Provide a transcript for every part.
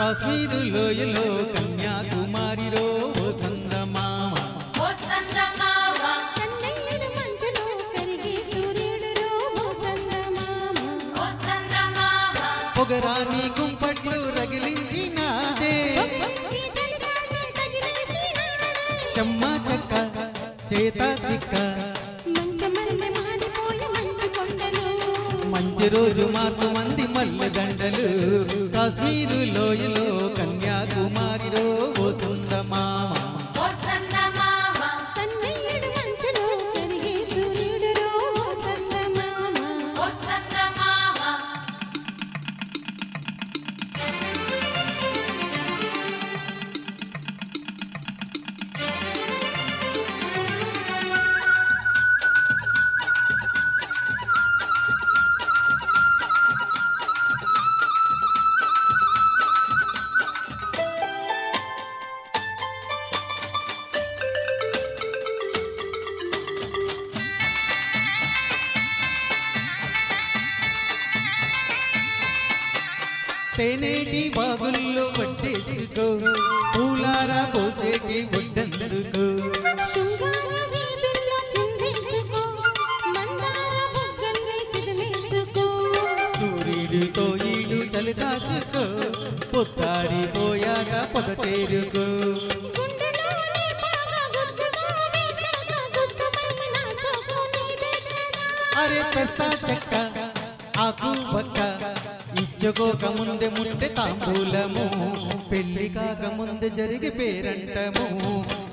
కాశ్మీరు లోయలో కన్యాకుమారిలో ఓ సందమామ కన్నయ్యడు మంచులో కరిగే సూర్యుడురో ఓ సందమామ పొగరాని కుంపట్లు రగిలించినాదే చెమ్మ చెక్క చేత చిక్క మంచి రోజు మార్పు మంది మల్లె దండలు కాశ్మీరు లోయలో కన్యాకుమారిలో ఓ సందమామ కన్నయ్యడు మంచులో కరిగే సూర్యుడురో ఓ సందమామ తేనేటి బాగుల్లో వడ్డేసుకో పూలారా పోసేటి వడ్డందుకో శృంగార వీధుల్లో చిందేసుకో మందార బుగ్గల్ని చిదిమేసుకో సూర్యుడితో ఈడు చలి కాచుకో పొత్తారి పోయాక పొద చేరుకో గుండెలోని బాగా గుర్తుగా వేసాక గుర్తుపైన సోకు నీదే కదా అరే తెస్సా చెక్క ఆకు పక్క ఇచ్చుకోక ముందే ముట్టె తాంబూలము పెళ్లి కాక ముందే జరిగి పేరంటము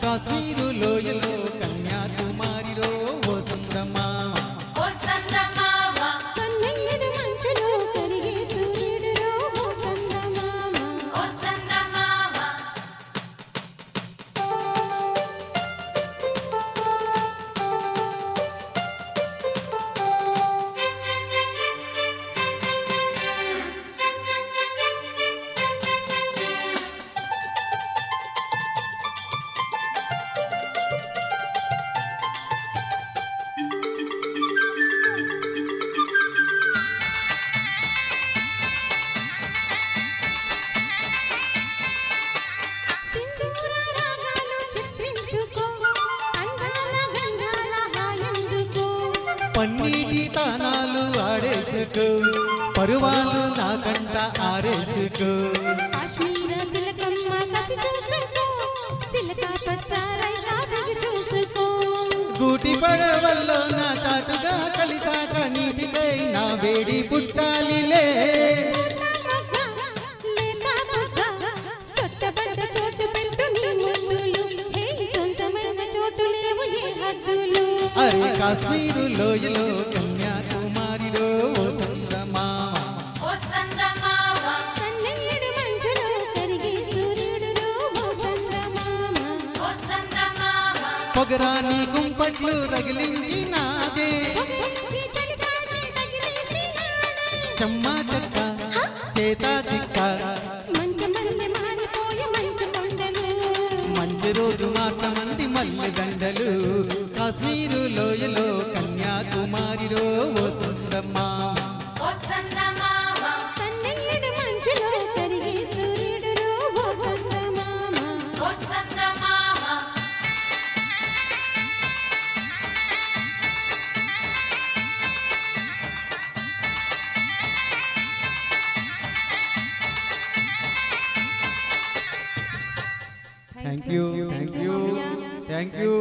కాశ్మీరు లోయలో కన్యాకుమారిలో ఓ సందమామ కన్నయ్యడు మంచులో కరిగే సూర్యుడురో ఓ సందమామ సింధూర రాగాలు చిత్రించుకో అందాల గంధాల హాయందుకో పన్నీటి తానాలు ఆడేసుకో పరువాలు నాకంట ఆరేసుకో కాశ్మీర చిలకమ్మ కసి చూసుకో చిలక పచ్చారై కాకి చూసుకో గూటి పడవల్లో నా చాటుగా కలిసాక నీటికై నా వేడి పుట్టాలిలే సొట్టబడ్డ చోటు పెట్టు నీ ముద్దులు హే సొంతమైన చోటు లేవు ఏ హద్దులు అరే కాశ్మీరు లోయలో కన్యాకుమారిలో ఓ సందమామ కన్నయ్యడు మంచులో కరిగే సూర్యుడురో ఓ సందమామ పొగరాని కుంపట్లు రగిలించినాదే పొగరెక్కి చలిగాలి తగిలేసినాడే. చెమ్మ చెక్క చేత చిక్క మంచమల్లె మారిపోయే మంచు కొండలు మంచి రోజు మార్చమంది మల్లె దండలు కాశ్మీరు లోయలో కన్యాకుమారిలో ఓ సందమామ కన్నయ్యడు మంచులో కరిగే సూర్యుడురో ఓ సందమామ thank you thank you thank you